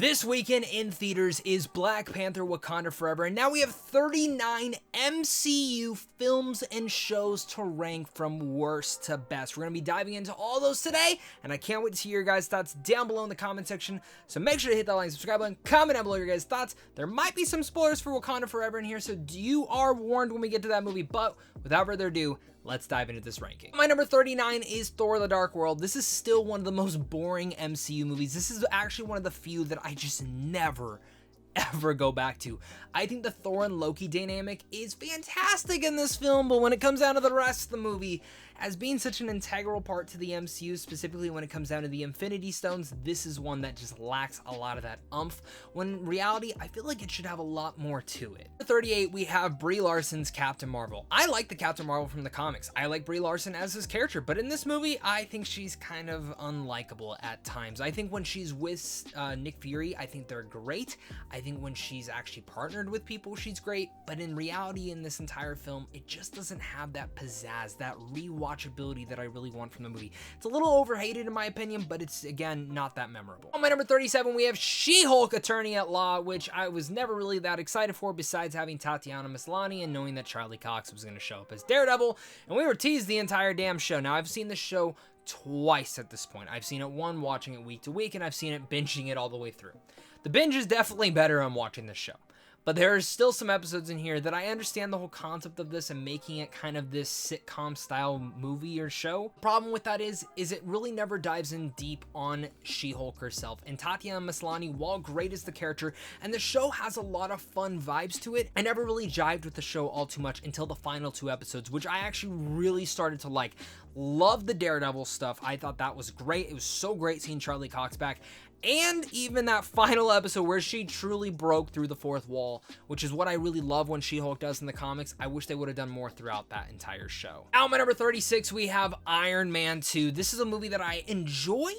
This weekend in theaters is Black Panther Wakanda Forever, and now we have 39 MCU films and shows to rank from worst to best. We're going to be diving into all those today, and I can't wait to hear your guys' thoughts down below in the comment section. So make sure to hit that like and subscribe button, comment down below your guys' thoughts. There might be some spoilers for Wakanda Forever in here, so you are warned when we get to that movie, but without further ado, let's dive into this ranking. My number 39 is Thor: The Dark World. This is still one of the most boring MCU movies. This is actually one of the few that I just never ever go back to. I think the Thor and Loki dynamic is fantastic in this film, but when it comes down to the rest of the movie, as being such an integral part to the MCU, specifically when it comes down to the Infinity Stones, this is one that just lacks a lot of that oomph, when in reality, I feel like it should have a lot more to it. At 38, we have Brie Larson's Captain Marvel. I like the Captain Marvel from the comics. I like Brie Larson as his character, but in this movie, I think she's kind of unlikable at times. I think when she's with Nick Fury, I think they're great. I think when she's actually partnered with people, she's great, but in reality, in this entire film, it just doesn't have that pizzazz, that rewatchability that I really want from the movie. It's a little overhated in my opinion, but it's, again, not that memorable. On my number 37, we have She-Hulk Attorney at Law, which I was never really that excited for, besides having Tatiana Maslany and knowing that Charlie Cox was going to show up as Daredevil, and we were teased the entire damn show. Now, I've seen this show twice at this point. I've seen it watching it week to week, and I've seen it binging it all the way through. The binge is definitely better on watching this show. But there are still some episodes in here that I understand the whole concept of this and making it kind of this sitcom style movie or show. Problem with that is it really never dives in deep on She-Hulk herself. And Tatiana Maslany, while great as the character, and the show has a lot of fun vibes to it, I never really jived with the show all too much until the final two episodes, which I actually really started to like. Love the Daredevil stuff. I thought that was great. It was so great seeing Charlie Cox back. And even that final episode where she truly broke through the fourth wall, which is what I really love when She-Hulk does in the comics. I wish they would have done more throughout that entire show. Now, my number 36, we have Iron Man 2. This is a movie that I enjoy,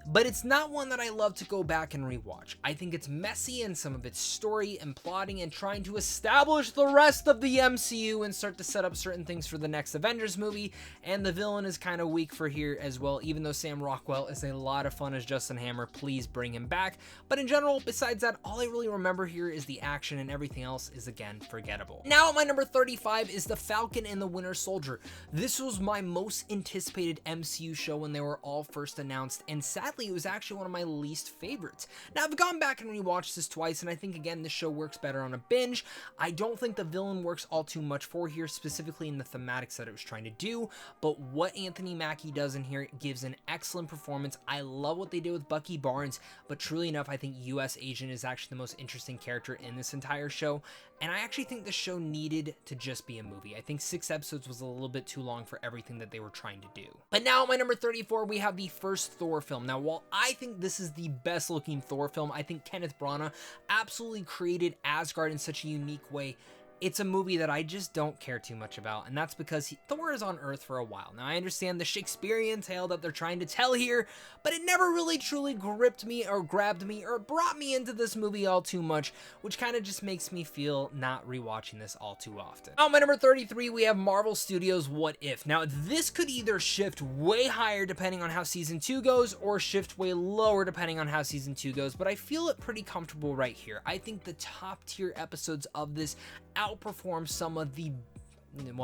but it's not one that I love to go back and rewatch. I think it's messy in some of its story and plotting and trying to establish the rest of the MCU and start to set up certain things for the next Avengers movie, and the villain is kind of weak for here as well, even though Sam Rockwell is a lot of fun as Justin Hammer. Please bring him back. But in general, besides that, all I really remember here is the action, and everything else is, again, forgettable. Now, at my number 35 is The Falcon and the Winter Soldier. This was my most anticipated MCU show when they were all first announced, and sadly, it was actually one of my least favorites. Now, I've gone back and rewatched this twice, and I think, again, this show works better on a binge. I don't think the villain works all too much for here, specifically in the thematics that it was trying to do, but what Anthony Mackie does in here gives an excellent performance. I love what they did with Bucky Barnes, but truly enough, I think US Agent is actually the most interesting character in this entire show, and I actually think the show needed to just be a movie. I think 6 episodes was a little bit too long for everything that they were trying to do. But now at my number 34, we have the first Thor film. Now, while I think this is the best looking Thor film, I think Kenneth Branagh absolutely created Asgard in such a unique way. It's a movie that I just don't care too much about, and that's because Thor is on Earth for a while. Now, I understand the Shakespearean tale that they're trying to tell here, but it never really truly gripped me or grabbed me or brought me into this movie all too much, which kind of just makes me feel not rewatching this all too often. On my number 33, we have Marvel Studios' What If. Now, this could either shift way higher depending on how Season 2 goes, or shift way lower depending on how Season 2 goes, but I feel it pretty comfortable right here. I think the top tier episodes of this outperform some of the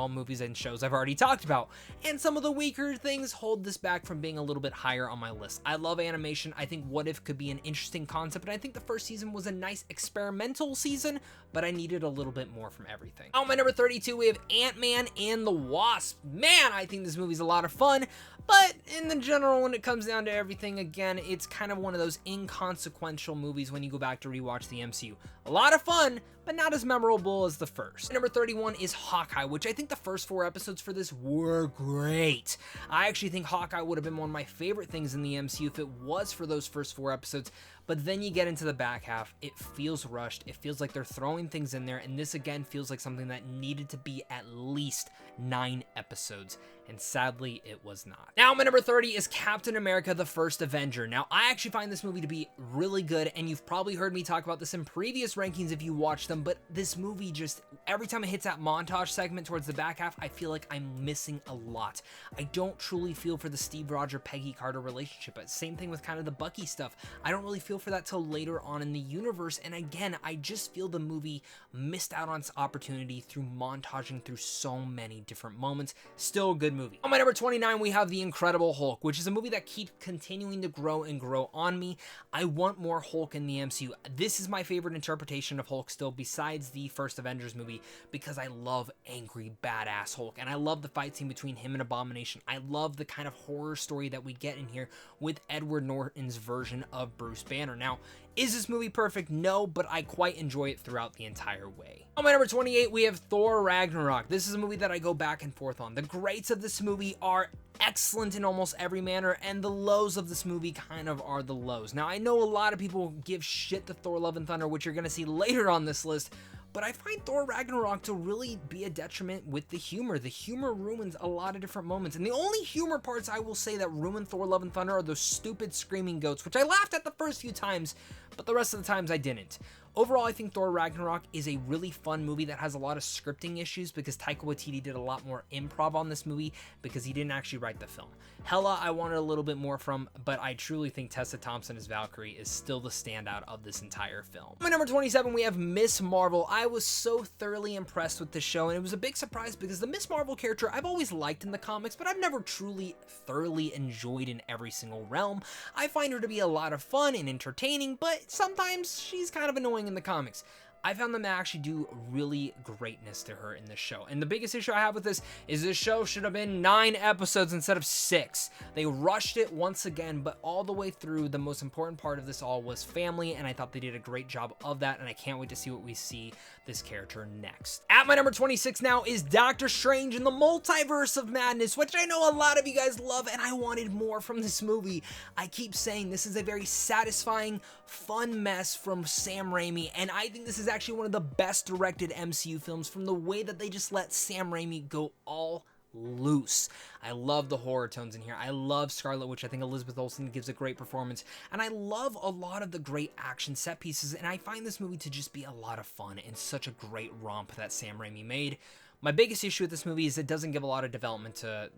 movies and shows I've already talked about, and some of the weaker things hold this back from being a little bit higher on my list. I love animation. I think What If could be an interesting concept, and I think the first season was a nice experimental season, but I needed a little bit more from everything. On my number 32, we have Ant-Man and the Wasp. Man, I think this movie's a lot of fun, but in the general, when it comes down to everything, again, it's kind of one of those inconsequential movies when you go back to rewatch the MCU. A lot of fun, but not as memorable as the first. Number 31 is Hawkeye, which I think the first 4 episodes for this were great. I actually think Hawkeye would have been one of my favorite things in the MCU if it was for those first 4 episodes, but then you get into the back half, it feels rushed, it feels like they're throwing things in there, and this again feels like something that needed to be at least 9 episodes, and sadly it was not. Now my number 30 is Captain America: The First Avenger. Now I actually find this movie to be really good, and you've probably heard me talk about this in previous rankings if you watch them, but this movie just, every time it hits that montage segment towards the back half, I feel like I'm missing a lot. I don't truly feel for the Steve Rogers Peggy Carter relationship. Same thing with kind of the Bucky stuff. I don't really feel for that till later on in the universe, and again, I just feel the movie missed out on its opportunity through montaging through so many different moments. Still a good movie. On my number 29, we have The Incredible Hulk, which is a movie that keeps continuing to grow and grow on me. I want more Hulk in the MCU. This is my favorite interpretation of Hulk still, besides the first Avengers movie, because I love angry, badass Hulk, and I love the fight scene between him and Abomination. I love the kind of horror story that we get in here with Edward Norton's version of Bruce Banner. Now, is this movie perfect? No, but I quite enjoy it throughout the entire way. On my number 28, we have Thor Ragnarok. This is a movie that I go back and forth on. The greats of this movie are excellent in almost every manner, and the lows of this movie kind of are the lows. Now, I know a lot of people give shit to Thor Love and Thunder, which you're going to see later on this list, but I find Thor Ragnarok to really be a detriment with the humor. The humor ruins a lot of different moments, and the only humor parts I will say that ruin Thor Love and Thunder are those stupid screaming goats, which I laughed at the first few times, but the rest of the times I didn't. Overall, I think Thor Ragnarok is a really fun movie that has a lot of scripting issues because Taika Waititi did a lot more improv on this movie because he didn't actually write the film. Hela, I wanted a little bit more from, but I truly think Tessa Thompson as Valkyrie is still the standout of this entire film. My number 27, we have Miss Marvel. I was so thoroughly impressed with this show, and it was a big surprise because the Miss Marvel character I've always liked in the comics, but I've never truly thoroughly enjoyed in every single realm. I find her to be a lot of fun and entertaining, but sometimes she's kind of annoying in the comics. I found them to actually do really greatness to her in this show. And the biggest issue I have with this is this show should have been 9 episodes instead of 6. They rushed it once again, but all the way through, the most important part of this all was family, and I thought they did a great job of that, and I can't wait to see what we see this character next. At my number 26 now is Doctor Strange in the Multiverse of Madness, which I know a lot of you guys love, and I wanted more from this movie. I keep saying this is a very satisfying, fun mess from Sam Raimi, and I think this is actually one of the best directed MCU films from the way that they just let Sam Raimi go all loose. I love the horror tones in here. I love Scarlet Witch. I think Elizabeth Olsen gives a great performance, and I love a lot of the great action set pieces, and I find this movie to just be a lot of fun and such a great romp that Sam Raimi made. My biggest issue with this movie is it doesn't give a lot of development to,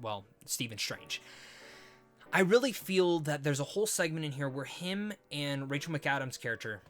well, Stephen Strange. I really feel that there's a whole segment in here where him and Rachel McAdams' character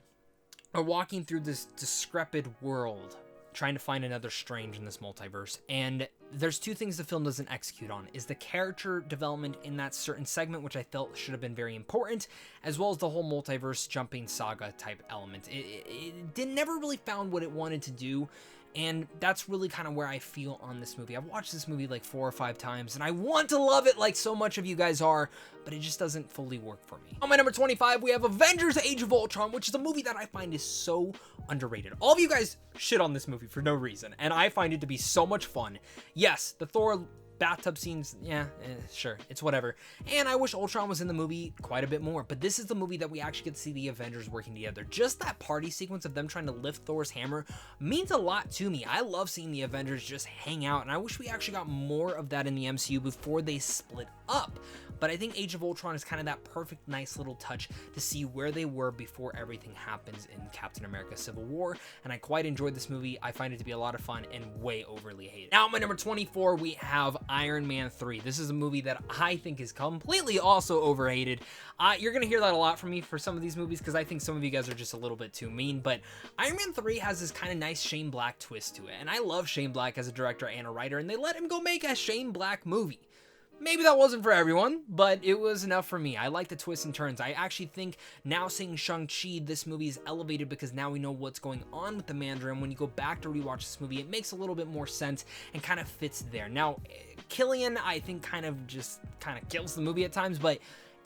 are walking through this decrepit world trying to find another Strange in this multiverse, and there's 2 things the film doesn't execute on, is the character development in that certain segment, which I felt should have been very important, as well as the whole multiverse jumping saga type element. It never really found what it wanted to do, and that's really kind of where I feel on this movie. I've watched this movie like 4 or 5 times, and I want to love it like so much of you guys are, but it just doesn't fully work for me. On my number 25, we have Avengers Age of Ultron, which is a movie that I find is so underrated. All of you guys shit on this movie for no reason, and I find it to be so much fun. Yes, the Thor bathtub scenes, yeah, sure, it's whatever. And I wish Ultron was in the movie quite a bit more, but this is the movie that we actually get to see the Avengers working together. Just that party sequence of them trying to lift Thor's hammer means a lot to me. I love seeing the Avengers just hang out, and I wish we actually got more of that in the MCU before they split up. But I think Age of Ultron is kind of that perfect, nice little touch to see where they were before everything happens in Captain America Civil War, and I quite enjoyed this movie. I find it to be a lot of fun and way overly hated. Now at my number 24, we have Iron Man 3. This is a movie that I think is completely also overhated. You're going to hear that a lot from me for some of these movies because I think some of you guys are just a little bit too mean, but Iron Man 3 has this kind of nice Shane Black twist to it, and I love Shane Black as a director and a writer, and they let him go make a Shane Black movie. Maybe that wasn't for everyone, but it was enough for me. I like the twists and turns. I actually think now seeing Shang-Chi, this movie is elevated because now we know what's going on with the Mandarin. When you go back to rewatch this movie, it makes a little bit more sense and kind of fits there. Now, Killian, I think, kind of kills the movie at times, but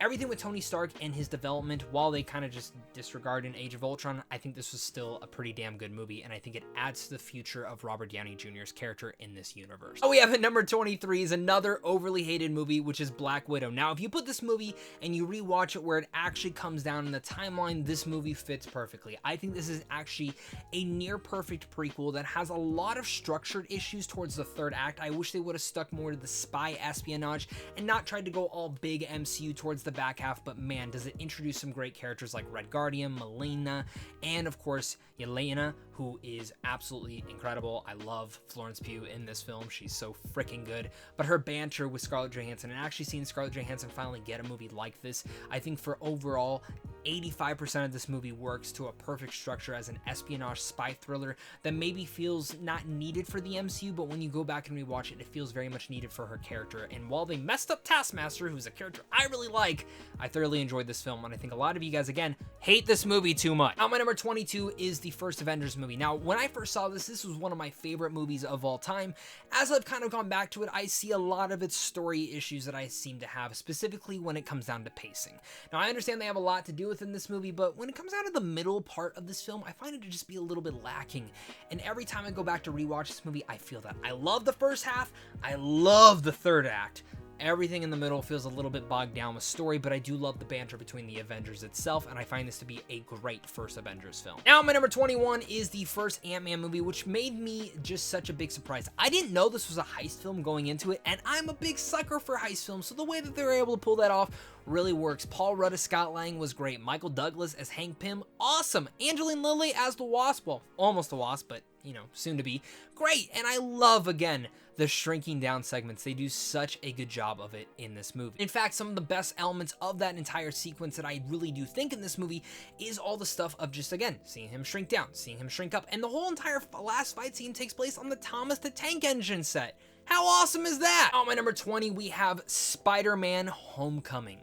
everything with Tony Stark and his development, while they kind of just disregard in Age of Ultron, I think this was still a pretty damn good movie, and I think it adds to the future of Robert Downey Jr.'s character in this universe. Oh, we have at number 23 is another overly hated movie, which is Black Widow. Now, if you put this movie and you rewatch it where it actually comes down in the timeline, this movie fits perfectly. I think this is actually a near perfect prequel that has a lot of structured issues towards the third act. I wish they would have stuck more to the spy espionage and not tried to go all big MCU towards the back half, but man, does it introduce some great characters like Red Guardian, Melina, and of course, Yelena, who is absolutely incredible. I love Florence Pugh in this film. She's so freaking good. But her banter with Scarlett Johansson, and actually seeing Scarlett Johansson finally get a movie like this, I think for overall, 85% of this movie works to a perfect structure as an espionage spy thriller that maybe feels not needed for the MCU, but when you go back and rewatch it, it feels very much needed for her character. And while they messed up Taskmaster, who's a character I really like, I thoroughly enjoyed this film, and I think a lot of you guys, again, hate this movie too much. Now, my number 22 is the first Avengers movie. Now, when I first saw this, this was one of my favorite movies of all time. As I've kind of gone back to it, I see a lot of its story issues that I seem to have, specifically when it comes down to pacing. Now, I understand they have a lot to do within this movie, but when it comes down to the middle part of this film, I find it to just be a little bit lacking. And every time I go back to rewatch this movie, I feel that. I love the first half. I love the third act. Everything in the middle feels a little bit bogged down with story, but I do love the banter between the Avengers itself, and I find this to be a great first Avengers film. Now, my number 21 is the first Ant-Man movie, which made me just such a big surprise. I didn't know this was a heist film going into it, and I'm a big sucker for heist films, so the way that they were able to pull that off really works. Paul Rudd as Scott Lang was great. Michael Douglas as Hank Pym, awesome. Angeline Lilly as the Wasp, well, almost the Wasp, but you know, soon to be, great. And I love, again, the shrinking down segments. They do such a good job of it in this movie. In fact, some of the best elements of that entire sequence that I really do think in this movie is all the stuff of just, again, seeing him shrink down, seeing him shrink up, and the whole entire last fight scene takes place on the Thomas the Tank Engine set. How awesome is that? On my number 20, we have Spider-Man Homecoming.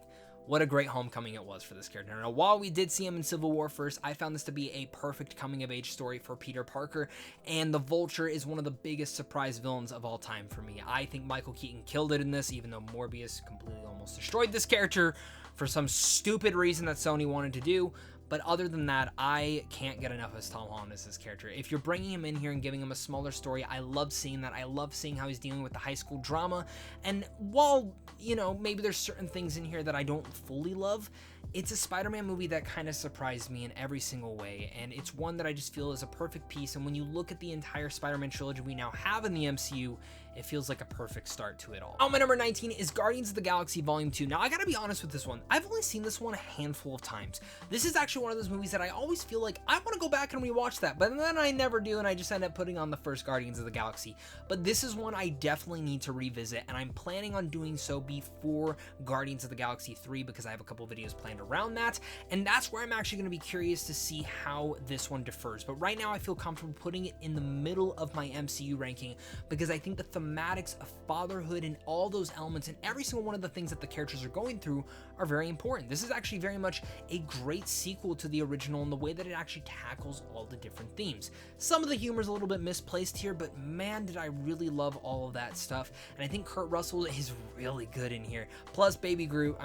What a great homecoming it was for this character. Now, while we did see him in Civil War first, I found this to be a perfect coming-of-age story for Peter Parker, and the Vulture is one of the biggest surprise villains of all time for me. I think Michael Keaton killed it in this, even though Morbius completely almost destroyed this character for some stupid reason that Sony wanted to do. But other than that, I can't get enough as Tom Holland as this character. If you're bringing him in here and giving him a smaller story, I love seeing that. I love seeing how he's dealing with the high school drama. And while, you know, maybe there's certain things in here that I don't fully love, it's a Spider-Man movie that kind of surprised me in every single way, and it's one that I just feel is a perfect piece. And when you look at the entire Spider-Man trilogy we now have in the MCU, it feels like a perfect start to it all. My number 19 is Guardians of the Galaxy Volume 2. Now, I gotta be honest with this one. I've only seen this one a handful of times. This is actually one of those movies that I always feel like I want to go back and rewatch that, but then I never do, and I just end up putting on the first Guardians of the Galaxy. But this is one I definitely need to revisit, and I'm planning on doing so before Guardians of the Galaxy 3, because I have a couple videos planned around that, and that's where I'm actually going to be curious to see how this one differs. But right now, I feel comfortable putting it in the middle of my MCU ranking, because I think the thematics of fatherhood and all those elements and every single one of the things that the characters are going through are very important. This is actually very much a great sequel to the original in the way that it actually tackles all the different themes. Some of the humor is a little bit misplaced here, but man, did I really love all of that stuff. And I think Kurt Russell is really good in here. Plus Baby Groot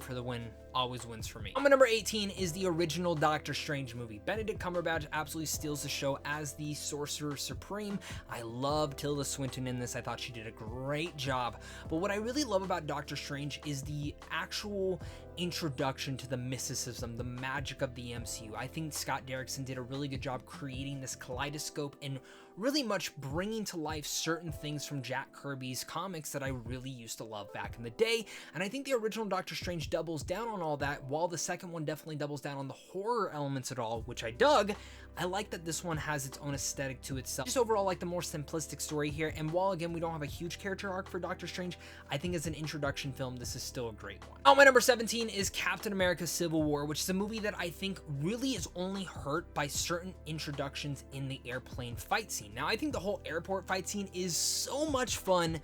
for the win always wins for me. My number 18 is the original Doctor Strange movie. Benedict Cumberbatch absolutely steals the show as the Sorcerer Supreme. I love Tilda Swinton in this. I thought she did a great job. But what I really love about Doctor Strange is the actual introduction to the mysticism, the magic of the MCU. I think Scott Derrickson did a really good job creating this kaleidoscope and really much bringing to life certain things from Jack Kirby's comics that I really used to love back in the day. And I think the original Doctor Strange doubles down on all that, while the second one definitely doubles down on the horror elements at all, which I dug. I like that this one has its own aesthetic to itself. Just overall like the more simplistic story here, and while again we don't have a huge character arc for Doctor Strange, I think as an introduction film this is still a great one. My number 17 is Captain America Civil War, which is a movie that I think really is only hurt by certain introductions in the airplane fight scene. Now I think the whole airport fight scene is so much fun,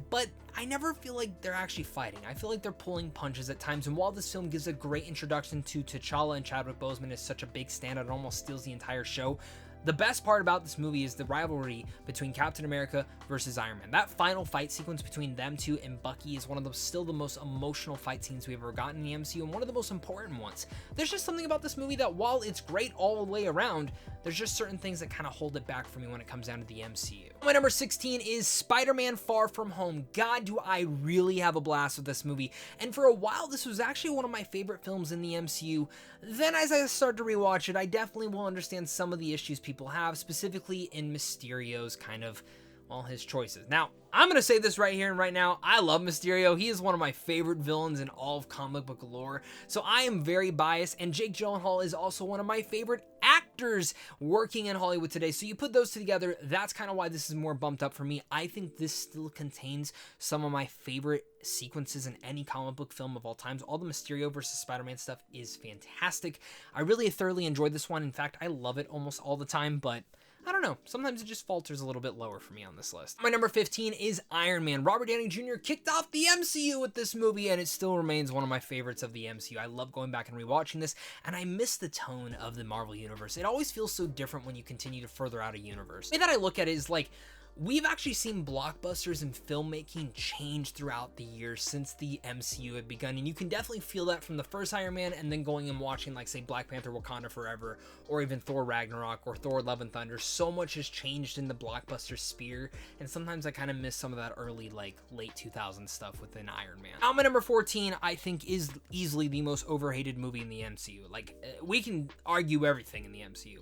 but I never feel like they're actually fighting. I feel like they're pulling punches at times, and while this film gives a great introduction to T'Challa and Chadwick Boseman is such a big standout, it almost steals the entire show. The best part about this movie is the rivalry between Captain America versus Iron Man. That final fight sequence between them two and Bucky is one of the still the most emotional fight scenes we've ever gotten in the MCU, and one of the most important ones. There's just something about this movie that while it's great all the way around, there's just certain things that kind of hold it back for me when it comes down to the MCU. My number 16 is Spider-Man Far From Home. God, do I really have a blast with this movie. And for a while, this was actually one of my favorite films in the MCU. Then as I start to rewatch it, I definitely will understand some of the issues people have, specifically in Mysterio's kind of, well, his choices. Now, I'm going to say this right here and right now. I love Mysterio. He is one of my favorite villains in all of comic book lore. So I am very biased, and Jake Gyllenhaal is also one of my favorite actors working in Hollywood today. So you put those two together, that's kind of why this is more bumped up for me. I think this still contains some of my favorite sequences in any comic book film of all times. All the Mysterio versus Spider-Man stuff is fantastic. I really thoroughly enjoyed this one. In fact, I love it almost all the time, but I don't know, sometimes it just falters a little bit lower for me on this list. My number 15 is Iron Man. Robert Downey Jr. kicked off the MCU with this movie, and it still remains one of my favorites of the MCU. I love going back and rewatching this, and I miss the tone of the Marvel Universe. It always feels so different when you continue to further out a universe. The way that I look at it is like, we've actually seen blockbusters and filmmaking change throughout the years since the MCU had begun, and you can definitely feel that from the first Iron Man and then going and watching, like, say, Black Panther Wakanda Forever, or even Thor Ragnarok, or Thor Love and Thunder. So much has changed in the blockbuster sphere, and sometimes I kind of miss some of that early, like, late 2000s stuff within Iron Man. Now, my number 14, I think, is easily the most overhated movie in the MCU. Like, we can argue everything in the MCU.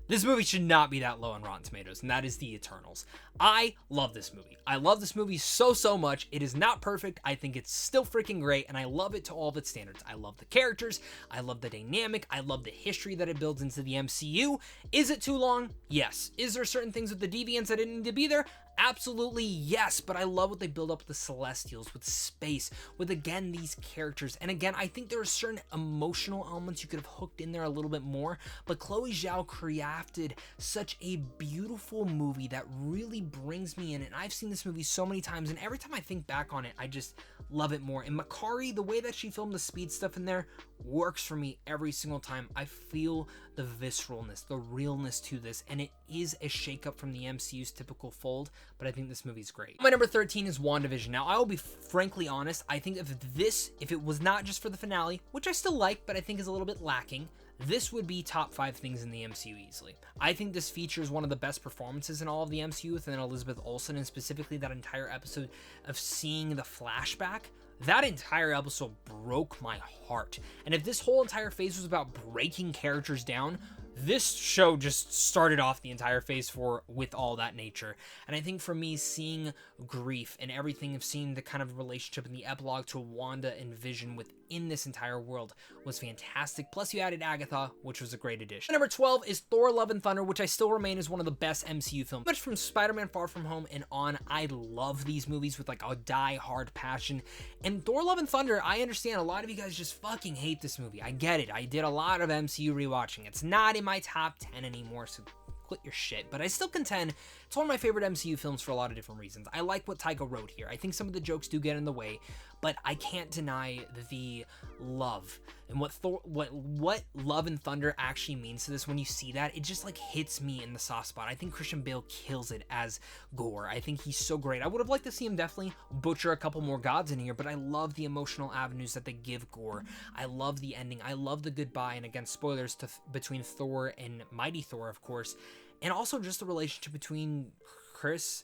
This movie should not be that low on Rotten Tomatoes, and that is The Eternals. I love this movie. I love this movie so much. It is not perfect. I think it's still freaking great, and I love it to all of its standards. I love the characters. I love the dynamic. I love the history that it builds into the MCU. Is it too long? Yes. Is there certain things with the deviants that didn't need to be there? Absolutely yes, but I love what they build up with the Celestials, with space, with, again, these characters. And again, I think there are certain emotional elements you could have hooked in there a little bit more, but Chloe Zhao crafted such a beautiful movie that really brings me in, and I've seen this movie so many times, and every time I think back on it, I just love it more. And Makari, the way that she filmed the speed stuff in there works for me every single time. I feel the visceralness, the realness to this, and it is a shakeup from the MCU's typical fold, but I think this movie's great. My number 13 is WandaVision. Now, I will be frankly honest, I think if it was not just for the finale, which I still like, but I think is a little bit lacking, this would be top 5 things in the MCU easily. I think this features one of the best performances in all of the MCU within Elizabeth Olsen, and specifically that entire episode of seeing the flashback. That entire episode broke my heart. And if this whole entire phase was about breaking characters down, this show just started off the entire phase 4 with all that nature. And I think for me, seeing grief and everything of seeing the kind of relationship in the epilogue to Wanda and Vision within this entire world was fantastic. Plus you added Agatha, which was a great addition. Number 12 is Thor Love and Thunder, which I still remain is one of the best MCU films. Much from Spider-Man Far From Home and on, I love these movies with like a die-hard passion. And Thor Love and Thunder, I understand a lot of you guys just fucking hate this movie. I get it. I did a lot of MCU rewatching. It's not in my top 10 anymore, so quit your shit. But I still contend it's one of my favorite MCU films for a lot of different reasons. I like what Taika wrote here. I think some of the jokes do get in the way, but I can't deny the love and what Love and Thunder actually means to this. When you see that, it just like hits me in the soft spot. I think Christian Bale kills it as Gore. I think he's so great. I would have liked to see him definitely butcher a couple more gods in here, but I love the emotional avenues that they give Gore. I love the ending. I love the goodbye, and again, spoilers between Thor and Mighty Thor, of course, and also just the relationship between Chris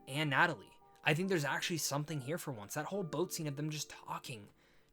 and Natalie. I think there's actually something here for once. That whole boat scene of them just talking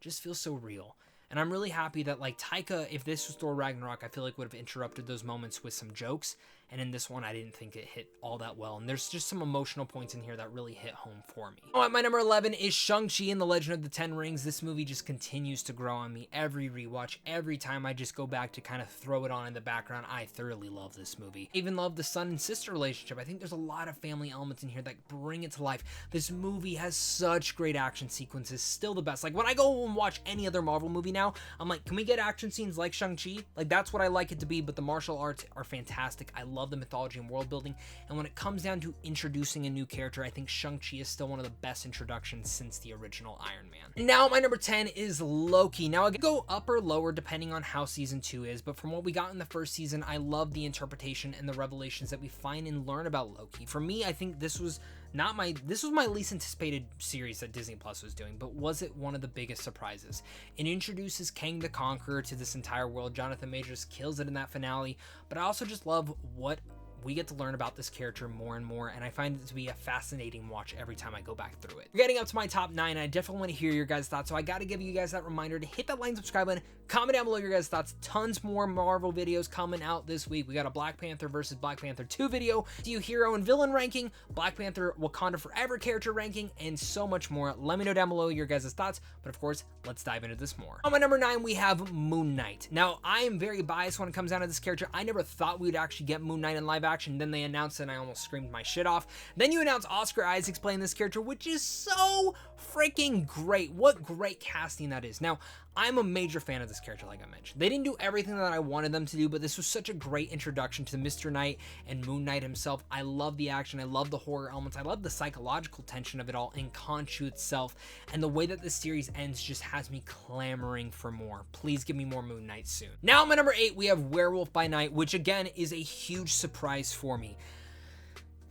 just feels so real. And I'm really happy that, like, Taika, if this was Thor Ragnarok, I feel like would have interrupted those moments with some jokes. And in this one, I didn't think it hit all that well. And there's just some emotional points in here that really hit home for me. Oh, my number 11 is Shang-Chi and the Legend of the Ten Rings. This movie just continues to grow on me every rewatch. Every time I just go back to kind of throw it on in the background, I thoroughly love this movie. I even love the son and sister relationship. I think there's a lot of family elements in here that bring it to life. This movie has such great action sequences. Still the best. Like, when I go and watch any other Marvel movie now, I'm like, can we get action scenes like Shang-Chi? Like, that's what I like it to be, but the martial arts are fantastic. I love the mythology and world building, and when it comes down to introducing a new character, I think Shang-Chi is still one of the best introductions since the original Iron Man. Now, my number 10 is Loki. Now, I could go up or lower depending on how season 2 is, but from what we got in the first season, I love the interpretation and the revelations that we find and learn about Loki. For me, I think this was my least anticipated series that Disney Plus was doing, but was it one of the biggest surprises? It introduces Kang the Conqueror to this entire world. Jonathan Majors kills it in that finale, but I also just love what we get to learn about this character more and more, and I find it to be a fascinating watch every time I go back through it. We're getting up to my top 9, and I definitely want to hear your guys' thoughts, so I got to give you guys that reminder to hit that like and subscribe button, comment down below your guys' thoughts. Tons more Marvel videos coming out this week. We got a Black Panther versus Black Panther 2 video, MCU hero and villain ranking, Black Panther Wakanda Forever character ranking, and so much more. Let me know down below your guys' thoughts, but of course, let's dive into this more. On my number 9, we have Moon Knight. Now, I am very biased when it comes down to this character. I never thought we would actually get Moon Knight in live action. Then they announced and I almost screamed my shit off. Then you announce Oscar Isaac's playing this character, which is so freaking great. What great casting that is. Now, I'm a major fan of this character, like I mentioned. They didn't do everything that I wanted them to do, but this was such a great introduction to Mr. Knight and Moon Knight himself. I love the action. I love the horror elements. I love the psychological tension of it all and Khonshu itself. And the way that this series ends just has me clamoring for more. Please give me more Moon Knight soon. Now, at my number 8, we have Werewolf by Night, which again is a huge surprise for me.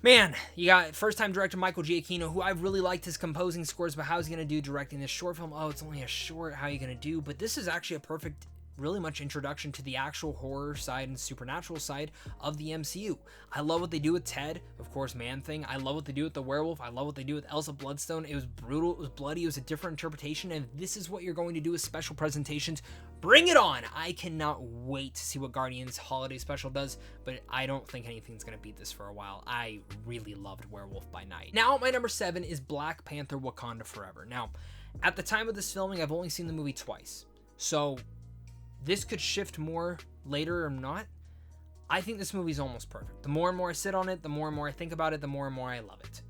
Man, you got first-time director Michael Giacchino, who I've really liked his composing scores, but how's he going to do directing this short film? Oh, it's only a short. How are you going to do? But this is actually a perfect, really much introduction to the actual horror side and supernatural side of the MCU. I love what they do with Ted, of course, Man-Thing. I love what they do with the werewolf. I love what they do with Elsa Bloodstone. It was brutal. It was bloody. It was a different interpretation, and this is what you're going to do with special presentations. Bring it on! I cannot wait to see what Guardians Holiday Special does, but I don't think anything's going to beat this for a while. I really loved Werewolf by Night. Now, my number 7 is Black Panther Wakanda Forever. Now, at the time of this filming, I've only seen the movie twice, so this could shift more later or not. I think this movie's almost perfect. The more and more I sit on it, the more and more I think about it, the more and more I love it.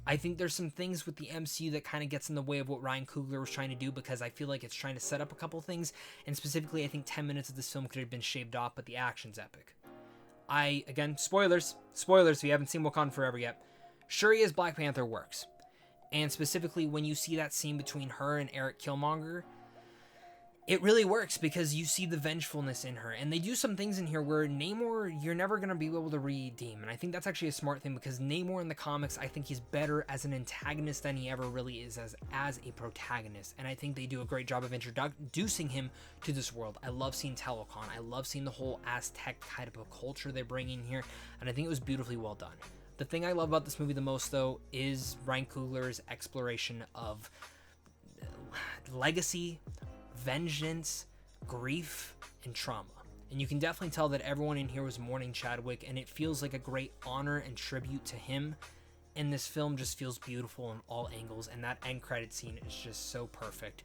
I think there's some things with the MCU that kind of gets in the way of what Ryan Coogler was trying to do, because I feel like it's trying to set up a couple things, and specifically I think 10 minutes of this film could have been shaved off, but the action's epic. Again, spoilers if you haven't seen Wakanda Forever yet. Shuri as Black Panther works. And specifically when you see that scene between her and Eric Killmonger, it really works because you see the vengefulness in her. And they do some things in here where Namor, you're never going to be able to redeem. And I think that's actually a smart thing, because Namor in the comics, I think he's better as an antagonist than he ever really is as a protagonist. And I think they do a great job of introducing him to this world. I love seeing Telecon. I love seeing the whole Aztec type of culture they bring in here. And I think it was beautifully well done. The thing I love about this movie the most, though, is Ryan Coogler's exploration of legacy, vengeance, grief, and trauma. And you can definitely tell that everyone in here was mourning Chadwick, and it feels like a great honor and tribute to him. And this film just feels beautiful on all angles, and that end credit scene is just so perfect.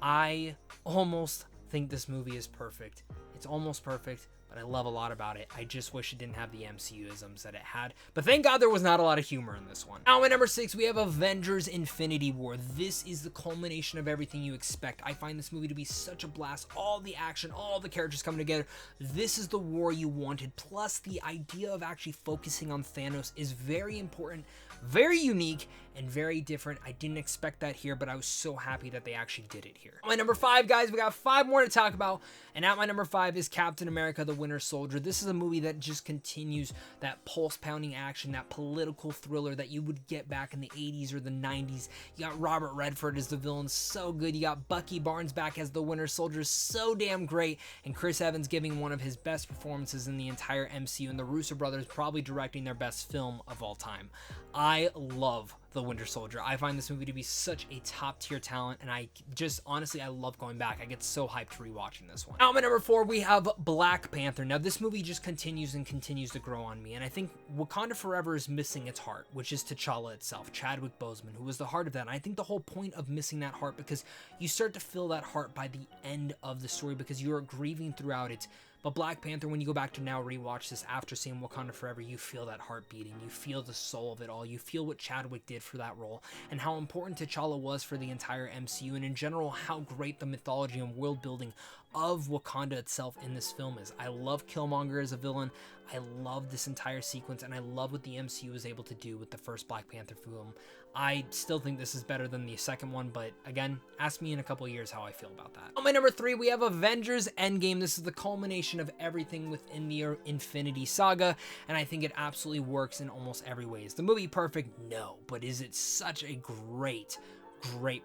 I almost think this movie is perfect. It's almost perfect, but I love a lot about it. I just wish it didn't have the MCU-isms that it had. But thank God there was not a lot of humor in this one. Now, at number 6, we have Avengers Infinity War. This is the culmination of everything you expect. I find this movie to be such a blast. All the action, all the characters coming together. This is the war you wanted. Plus, the idea of actually focusing on Thanos is very important, very unique, and very different. I didn't expect that here, but I was so happy that they actually did it here. My number 5, guys, we got 5 more to talk about, and at my number 5 is Captain America: The Winter Soldier. This is a movie that just continues that pulse-pounding action, that political thriller that you would get back in the 80s or the 90s. You got Robert Redford as the villain, so good. You got Bucky Barnes back as the Winter Soldier, so damn great, and Chris Evans giving one of his best performances in the entire MCU, and the Russo brothers probably directing their best film of all time. I love the Winter Soldier. I find this movie to be such a top-tier talent, and I just, honestly, I love going back. I get so hyped rewatching this one. Now, at my number 4, we have Black Panther. Now, this movie just continues and continues to grow on me, and I think Wakanda Forever is missing its heart, which is T'Challa itself, Chadwick Boseman, who was the heart of that. And I think the whole point of missing that heart, because you start to feel that heart by the end of the story, because you are grieving throughout it. But Black Panther, when you go back to now rewatch this after seeing Wakanda Forever, you feel that heart beating. You feel the soul of it all. You feel what Chadwick did for that role and how important T'Challa was for the entire MCU, and in general, how great the mythology and world building of Wakanda itself in this film is. I love Killmonger as a villain. I love this entire sequence, and I love what the MCU was able to do with the first Black Panther film. I still think this is better than the second one, but again, ask me in a couple of years how I feel about that. On my number 3, we have Avengers Endgame. This is the culmination of everything within the Infinity Saga, and I think it absolutely works in almost every way. Is the movie perfect? No, but is it such a great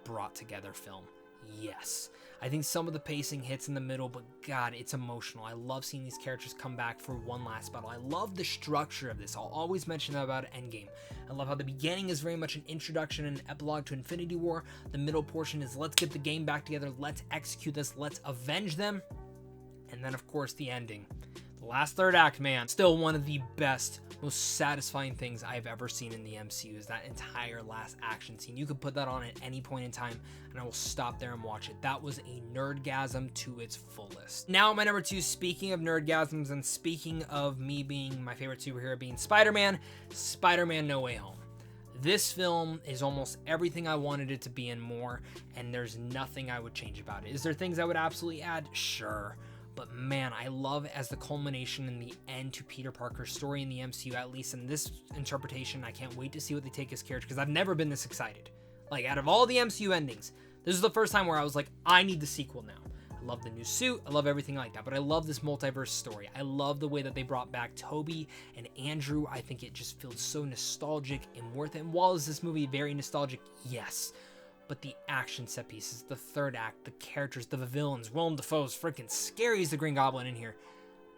brought together film? Yes. I think some of the pacing hits in the middle, but God, it's emotional. I love seeing these characters come back for one last battle. I love the structure of this. I'll always mention that about Endgame. I love how the beginning is very much an introduction and an epilogue to Infinity War. The middle portion is let's get the game back together, let's execute this, let's avenge them. And then, of course, the ending. The last third act, man, still one of the best, most satisfying things I've ever seen in the MCU is that entire last action scene. You could put that on at any point in time, and I will stop there and watch it. That was a nerdgasm to its fullest. Now, my number 2, speaking of nerdgasms and speaking of me being my favorite superhero being Spider-Man, Spider-Man No Way Home. This film is almost everything I wanted it to be and more, and there's nothing I would change about it. Is there things I would absolutely add? Sure. But man, I love as the culmination and the end to Peter Parker's story in the MCU, at least in this interpretation. I can't wait to see what they take his character, because I've never been this excited. Like, out of all the MCU endings, this is the first time where I was like, I need the sequel now. I love the new suit, I love everything like that, but I love this multiverse story. I love the way that they brought back Toby and Andrew. I think it just feels so nostalgic and worth it. And while is this movie very nostalgic? Yes. But the action set pieces, the third act, the characters, the villains, Willem Dafoe's freaking scary as the Green Goblin in here.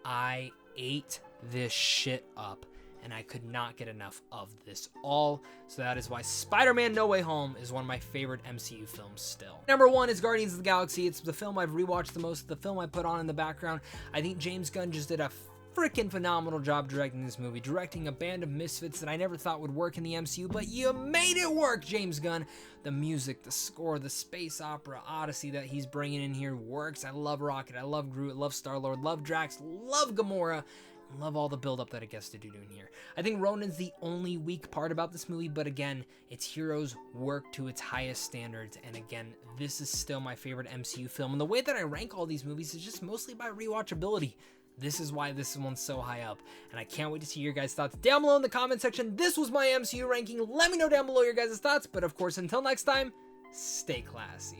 I ate this shit up, and I could not get enough of this all. So that is why Spider-Man No Way Home is one of my favorite MCU films still. Number 1 is Guardians of the Galaxy. It's the film I've rewatched the most, the film I put on in the background. I think James Gunn just did a freaking phenomenal job directing this movie, directing a band of misfits that I never thought would work in the MCU, but you made it work, James Gunn. The music, the score, the space opera odyssey that he's bringing in here works. I love Rocket, I love Groot, love Star-Lord, love Drax, love Gamora, and love all the build-up that it gets to do in here. I think Ronan's the only weak part about this movie, but again, its heroes work to its highest standards, and again, this is still my favorite MCU film, and the way that I rank all these movies is just mostly by rewatchability. This is why this one's so high up, and I can't wait to see your guys' thoughts down below in the comment section. This was my MCU ranking. Let me know down below your guys' thoughts, but of course, until next time, stay classy.